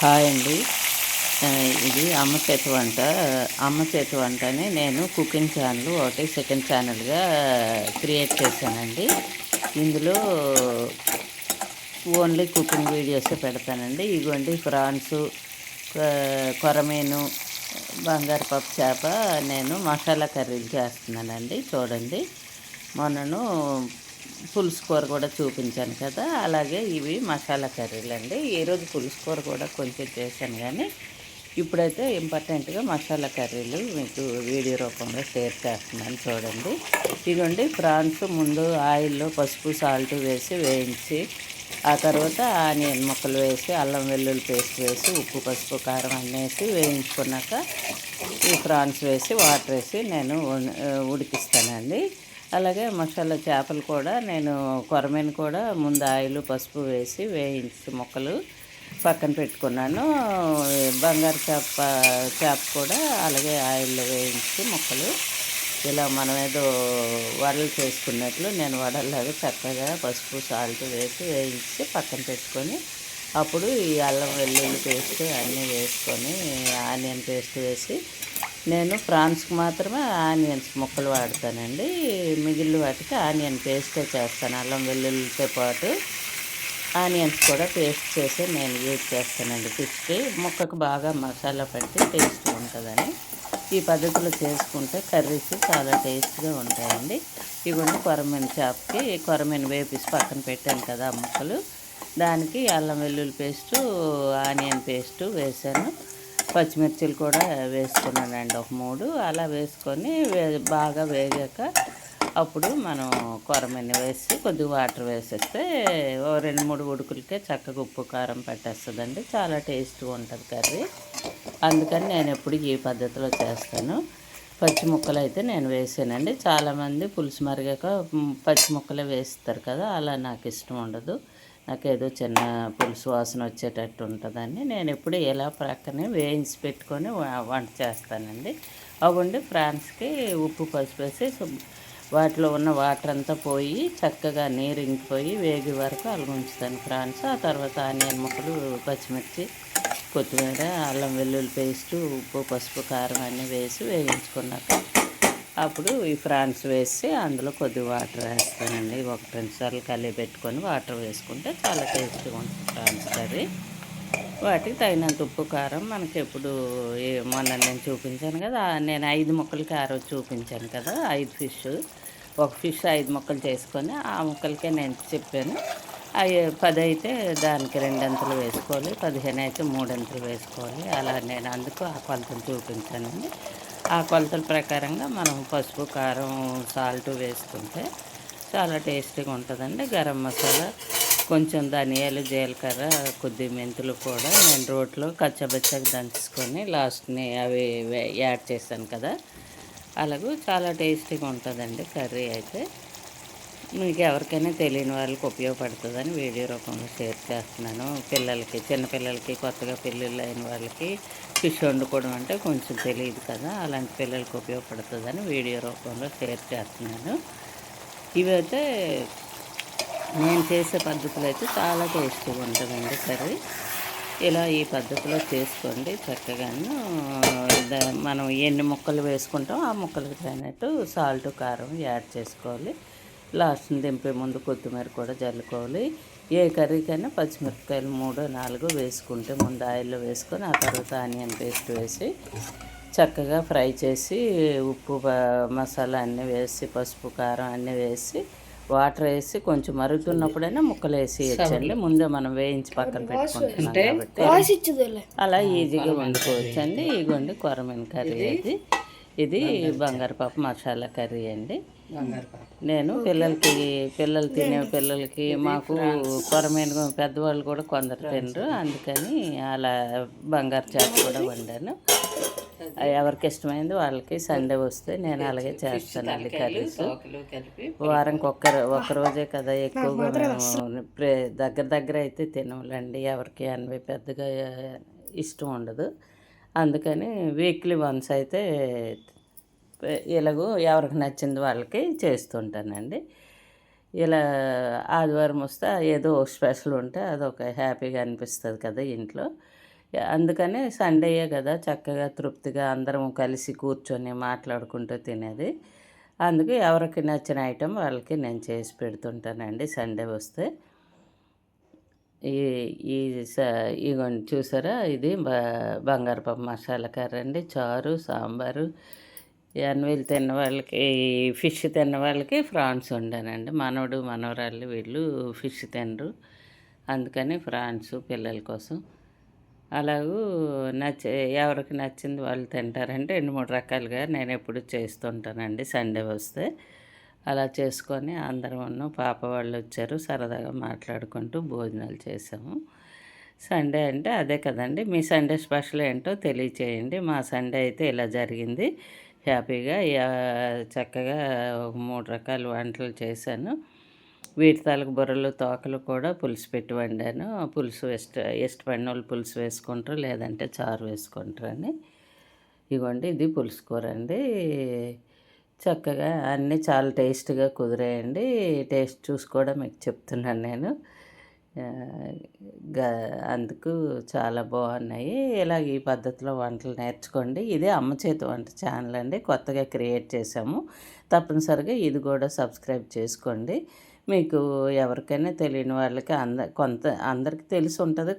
Hi అండి. ఇది అమ్మ చేతి వంట అని నేను కుకింగ్ ఛానల్ ఒకటి సెకండ్ ఛానల్గా క్రియేట్ చేశానండి. ఇందులో ఓన్లీ కుకింగ్ వీడియోసే పెడతానండి. ఇగోండి ప్రాన్సు, కొరమీను, బంగారు పప్పు చేప నేను మసాలా కర్రీలు చేస్తున్నానండి. చూడండి, మొన్నను పులుసు కూర కూడా చూపించాను కదా, అలాగే ఇవి మసాలా కర్రీలు అండి. ఈరోజు పులుసు కూర కూడా కొంచెం చేశాను, కానీ ఇప్పుడైతే ఇంపార్టెంట్గా మసాలా కర్రీలు మీకు వీడియో రూపంలో షేర్ చేస్తున్నాను. చూడండి, ఇదిగోండి ప్రాన్స్ ముందు ఆయిల్లో పసుపు సాల్ట్ వేసి వేయించి, ఆ తర్వాత ఆనియన్ ముక్కలు వేసి అల్లం వెల్లుల్లి పేస్ట్ వేసి ఉప్పు పసుపు కారం అన్నీ వేసి వేయించుకున్నాక ఈ ప్రాన్స్ వేసి వాటర్ వేసి నేను ఉడికిస్తానండి. అలాగే మసాలా చేపలు కూడా నేను కొరమీను కూడా ముందు ఆయిల్ పసుపు వేసి వేయించి ముక్కలు పక్కన పెట్టుకున్నాను. బంగారు చేప కూడా అలాగే ఆయిల్లో వేయించి ముక్కలు ఇలా మనం ఏదో వడలు చేసుకున్నట్లు నేను వడల్లాగా చక్కగా పసుపు సాల్ట్ వేసి వేయించి పక్కన పెట్టుకొని, అప్పుడు ఈ అల్లం వెల్లుల్లి పేస్ట్ అన్నీ వేసుకొని ఆనియన్ పేస్ట్ వేసి, నేను ప్రాన్స్కి మాత్రమే ఆనియన్స్ ముక్కలు వాడతానండి. మిగిలిన వాటికి ఆనియన్ పేస్టే చేస్తాను. అల్లం వెల్లుల్లితో పాటు ఆనియన్స్ కూడా పేస్ట్ చేసి నేను యూజ్ చేస్తానండి. ఫిష్కి ముక్కకు బాగా మసాలా పట్టి టేస్ట్ ఉంటుందని ఈ పద్ధతిలో చేసుకుంటే కర్రీస్ చాలా టేస్ట్గా ఉంటాయండి. ఇవన్నీ కొరమీను చేపకి కొరమీను వేపిసి పక్కన పెట్టాను కదా ముక్కలు, దానికి అల్లం వెల్లుల్లి పేస్టు ఆనియన్ పేస్టు వేసాను. పచ్చిమిర్చిలు కూడా వేసుకున్నానండి, ఒక 3 అలా వేసుకొని బాగా వేగాక అప్పుడు మనం కొరమీను వేసి కొద్దిగా వాటర్ వేసేస్తే 2-3 ఉడుకులకే చక్కగా ఉప్పు కారం పట్టేస్తుందండి. చాలా టేస్ట్గా ఉంటుంది కర్రీ. అందుకని నేను ఎప్పుడు ఈ పద్ధతిలో చేస్తాను. పచ్చి ముక్కలు అయితే నేను వేసానండి. చాలామంది పులుసు మరిగాక పచ్చి ముక్కలే వేస్తారు కదా, అలా నాకు ఇష్టం ఉండదు. నాకేదో చిన్న పులుసు వాసన వచ్చేటట్టు ఉంటుందని నేను ఎప్పుడు ఇలా ప్రక్కనే వేయించి పెట్టుకొని వంట చేస్తానండి. అవండి ఫ్రాన్స్కి ఉప్పు పసుపు వేసి వాటిలో ఉన్న వాటర్ అంతా పోయి చక్కగా నీరు ఇంకిపోయి వేగి వరకు అలా ఉంచుతాను ఫ్రాన్స్. ఆ తర్వాత ఆనియన్ ముక్కలు, పచ్చిమిర్చి, కొత్తిమీర, అల్లం వెల్లుల్లి పేస్టు, ఉప్పు పసుపు కారం అన్నీ వేసి వేయించుకున్నాక అప్పుడు ఈ ఫ్రాన్స్ వేసి అందులో కొద్దిగా వాటర్ వేస్తానండి. 1-2 సార్లు కలిపి పెట్టుకొని వాటర్ వేసుకుంటే చాలా టేస్ట్గా ఉంటుంది ఫ్రాన్స్ కర్రీ. వాటికి తగినంత ఉప్పు కారం మనకి ఎప్పుడు మొన్న నేను చూపించాను కదా, నేను 5 ముక్కలకి ఆ రోజు చూపించాను కదా, 5 ఫిష్, ఒక ఫిష్ 5 ముక్కలు చేసుకొని ఆ ముక్కలకే నేను చెప్పాను. 10 అయితే దానికి 2 అంతలు వేసుకోవాలి, 15 అయితే 3 అంతలు వేసుకోవాలి. అలా నేను అందుకు ఆ కొలతలు చూపించానండి. ఆ కొలతల ప్రకారంగా మనం పసుపు కారం సాల్ట్ వేసుకుంటే చాలా టేస్టీగా ఉంటుందండి. గరం మసాలా, కొంచెం ధనియాలు, జీలకర్ర, కొద్దిగా మెంతులు కూడా నేను రోట్లో కచ్చబచ్చగా దంచుకొని లాస్ట్ని అవి యాడ్ చేశాను కదా, అలాగే చాలా టేస్టీగా ఉంటుందండి కర్రీ అయితే. మీకు ఎవరికైనా తెలియని వాళ్ళకి ఉపయోగపడుతుందని వీడియో రూపంలో షేర్ చేస్తున్నాను. పిల్లలకి, చిన్నపిల్లలకి, కొత్తగా పెళ్ళిళ్ళు అయిన వాళ్ళకి ఫిష్ వండుకోవడం అంటే కొంచెం తెలియదు కదా, అలాంటి పిల్లలకి ఉపయోగపడుతుందని వీడియో రూపంలో షేర్ చేస్తున్నాను. ఇవైతే నేను చేసే పద్ధతులు అయితే చాలా టేస్టీగా ఉంటుందండి కర్రీ. ఇలా ఈ పద్ధతిలో చేసుకోండి చక్కగాను. మనం ఎన్ని ముక్కలు వేసుకుంటాం ఆ ముక్కలకు తగినట్టు సాల్ట్ కారం యాడ్ చేసుకోవాలి. లాస్ట్ని దింపే ముందు కొత్తిమీర కూడా జల్లుకోవాలి. ఏ కర్రీకైనా పచ్చిమిరపకాయలు 3-4 వేసుకుంటే ముందు ఆయిల్లో వేసుకొని ఆ తర్వాత ఆనియన్ పేస్ట్ వేసి చక్కగా ఫ్రై చేసి ఉప్పు మసాలా అన్నీ వేసి పసుపు కారం అన్నీ వేసి వాటర్ వేసి కొంచెం మరుగుతున్నప్పుడైనా ముక్కలు వేసి వేయచ్చండి. ముందే మనం వేయించి పక్కన పెట్టుకుంటున్నాం కాబట్టి అలా ఈజీగా వండుకోవచ్చండి. ఇగోండి కొరమీను కర్రీ అయితే ఇది బంగారు పప్పు మసాలా కర్రీ అండి. నేను పిల్లలు తినే పిల్లలకి మాకు కొరమీను పెద్దవాళ్ళు కూడా కొందరు తినరు, అందుకని అలా బంగారు చేప కూడా వండాను. ఎవరికి ఇష్టమైంది వాళ్ళకి. సండే వస్తే నేను అలాగే చేస్తానండి కర్రీస్. వారానికి ఒక్క రోజే కదా, ఎక్కువగా దగ్గర అయితే తినవాలండి. ఎవరికి అనివి పెద్దగా ఇష్టం ఉండదు, అందుకని వీక్లీ వన్స్ అయితే ఇలాగూ ఎవరికి నచ్చింది వాళ్ళకి చేస్తుంటానండి. ఇలా ఆదివారం వస్తే ఏదో స్పెషల్ ఉంటే అదొక హ్యాపీగా అనిపిస్తుంది కదా ఇంట్లో. అందుకని సండేయే కదా చక్కగా తృప్తిగా అందరం కలిసి కూర్చొని మాట్లాడుకుంటూ తినేది. అందుకే ఎవరికి నచ్చిన ఐటెం వాళ్ళకి నేను చేసి పెడుతుంటానండి సండే వస్తే. ఈ ఈ స ఇగోండి చూసారా, ఇది బంగాళపప్పు మసాలా కర్రీ అండి. చారు, సాంబారు, ఎన్వీలు తిన్న వాళ్ళకి, ఫిష్ తిన్న వాళ్ళకి ఫ్రాన్స్ వండానండి. మనవడు, మనవరాళ్ళు వీళ్ళు ఫిష్ తినరు. అందుకని ఫ్రాన్స్ పిల్లల కోసం. అలాగూ ఎవరికి నచ్చింది వాళ్ళు తింటారంటే 2, 3 రకాలుగా నేనెప్పుడు చేస్తుంటానండి సండే వస్తే. అలా చేసుకొని అందరమును పాప వాళ్ళొచ్చారు. సరదాగా మాట్లాడుకుంటూ భోజనాలు చేసాము. సండే అంటే అదే కదండీ! మీ సండే స్పెషల్ ఏంటో తెలియచేయండి. మా సండే అయితే ఇలా జరిగింది. హ్యాపీగా చక్కగా ఒక 3 రకాల వంటలు చేశాను. వీటి తాలూకు బుర్రలు, తోకలు కూడా పులుసు పెట్టి వండాను. పులుసు ఇష్టపడినోళ్ళు పులుసు వేసుకుంటారు, లేదంటే చారు వేసుకుంటారని. ఇగోండి ఇది పులుసు కూర అండి. చక్కగా అన్నీ చాలా టేస్ట్‌గా కుదిరాయండి. టేస్ట్ చూసి కూడా మీకు చెప్తున్నాను నేను. ఆహ్, గా అందుకు చాలా బాగున్నాయి. ఇలాగ ఈ పద్ధతిలో వంటలు నేర్చుకోండి. ఇదే అమ్మ చేతి వంట ఛానల్ అండి. కొత్తగా క్రియేట్ చేశాము. తప్పనిసరిగా ఇది కూడా సబ్స్క్రైబ్ చేసుకోండి. మీకు ఎవరికైనా తెలియని వాళ్ళకి అందరికి తెలిసి ఉంటుంది.